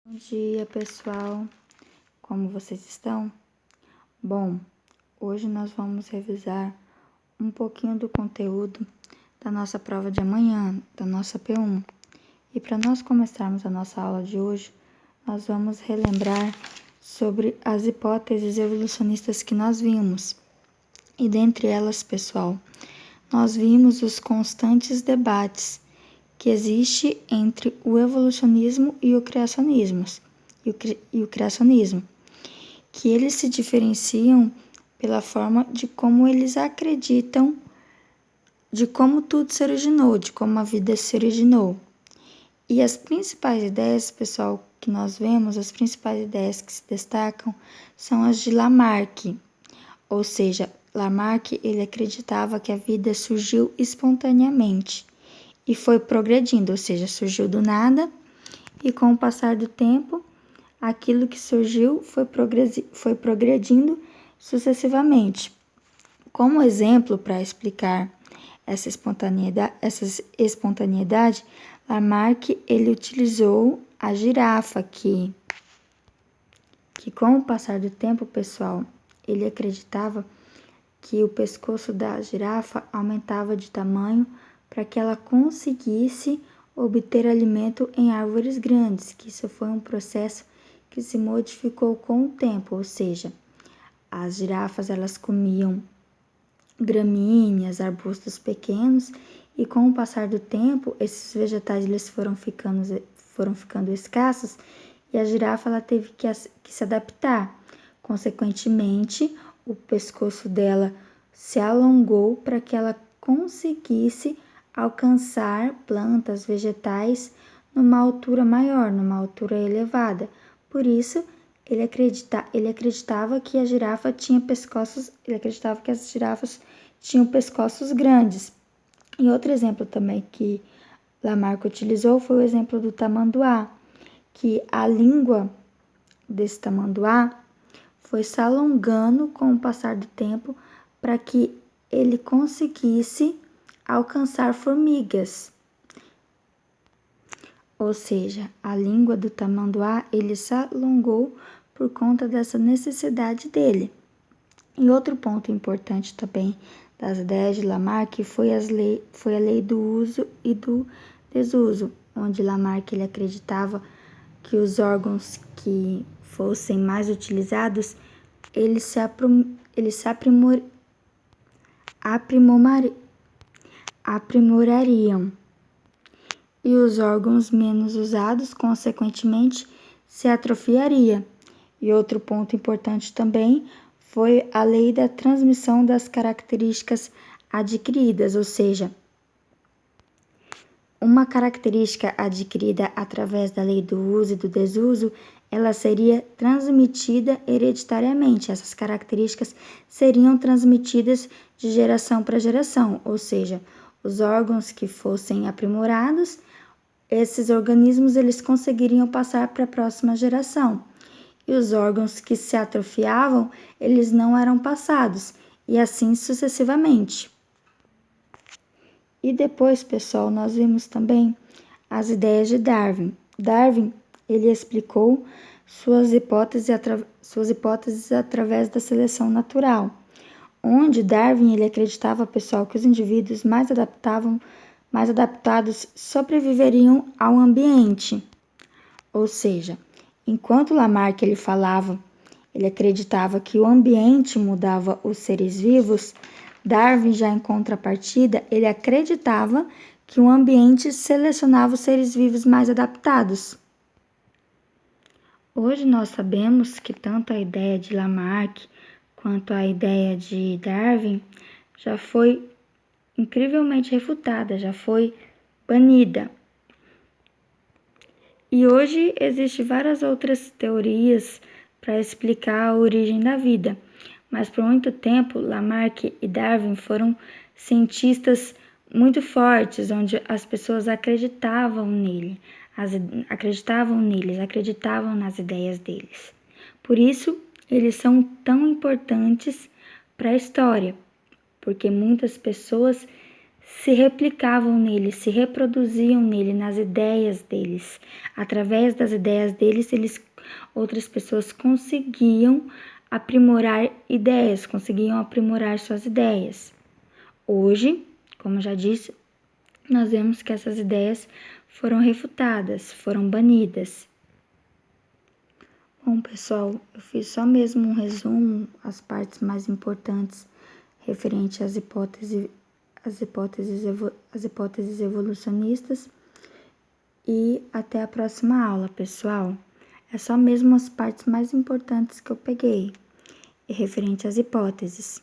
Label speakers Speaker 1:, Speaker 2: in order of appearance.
Speaker 1: Bom dia, pessoal. Como vocês estão? Bom, hoje nós vamos revisar um pouquinho do conteúdo da nossa prova de amanhã, da nossa P1. E para nós começarmos a nossa aula de hoje, nós vamos relembrar sobre as hipóteses evolucionistas que nós vimos. E dentre elas, pessoal, nós vimos os constantes debates que existe entre o evolucionismo e o criacionismo, que eles se diferenciam pela forma de como eles acreditam de como tudo se originou, de como a vida se originou. E as principais ideias, pessoal, que nós vemos, as principais ideias que se destacam são as de Lamarck. Ou seja, Lamarck, ele acreditava que a vida surgiu espontaneamente e foi progredindo, ou seja, surgiu do nada e com o passar do tempo, aquilo que surgiu foi progredindo sucessivamente. Como exemplo para explicar essa espontaneidade, Lamarck ele utilizou a girafa, que com o passar do tempo, pessoal, ele acreditava que o pescoço da girafa aumentava de tamanho para que ela conseguisse obter alimento em árvores grandes, que isso foi um processo que se modificou com o tempo, ou seja, as girafas elas comiam gramíneas, arbustos pequenos, e com o passar do tempo, esses vegetais eles foram ficando escassos e a girafa ela teve que se adaptar. Consequentemente, o pescoço dela se alongou para que ela conseguisse alcançar plantas, vegetais numa altura maior, numa altura elevada. Por isso, ele acreditava que a girafa tinha pescoços, ele acreditava que as girafas tinham pescoços grandes. E outro exemplo também que Lamarck utilizou foi o exemplo do tamanduá, que a língua desse tamanduá foi se alongando com o passar do tempo para que ele conseguisse alcançar formigas. Ou seja, a língua do tamanduá ele se alongou por conta dessa necessidade dele. E outro ponto importante também das ideias de Lamarck foi a lei do uso e do desuso, onde Lamarck ele acreditava que os órgãos que fossem mais utilizados, eles se aprimorariam. E os órgãos menos usados, consequentemente, se atrofiaria. E outro ponto importante também foi a lei da transmissão das características adquiridas, ou seja, uma característica adquirida através da lei do uso e do desuso, ela seria transmitida hereditariamente. Essas características seriam transmitidas de geração para geração, ou seja, os órgãos que fossem aprimorados, esses organismos eles conseguiriam passar para a próxima geração. E os órgãos que se atrofiavam, eles não eram passados, e assim sucessivamente. E depois, pessoal, nós vimos também as ideias de Darwin. Darwin, ele explicou suas hipóteses através da seleção natural, onde Darwin ele acreditava, pessoal, que os indivíduos mais adaptados sobreviveriam ao ambiente. Ou seja, enquanto Lamarck ele acreditava que o ambiente mudava os seres vivos, Darwin já em contrapartida, ele acreditava que o ambiente selecionava os seres vivos mais adaptados. Hoje nós sabemos que tanto a ideia de Lamarck quanto a ideia de Darwin já foi incrivelmente refutada, já foi banida. E hoje existem várias outras teorias para explicar a origem da vida, mas por muito tempo Lamarck e Darwin foram cientistas muito fortes, onde as pessoas acreditavam acreditavam nas ideias deles. Por isso, eles são tão importantes para a história, porque muitas pessoas se replicavam nele, se reproduziam nele, nas ideias deles. Através das ideias deles, outras pessoas conseguiam aprimorar ideias, conseguiam aprimorar suas ideias. Hoje, como já disse, nós vemos que essas ideias foram refutadas, foram banidas. Bom, pessoal, eu fiz só mesmo um resumo, as partes mais importantes referente às hipóteses evolucionistas, e até a próxima aula, pessoal. É só mesmo as partes mais importantes que eu peguei referente às hipóteses.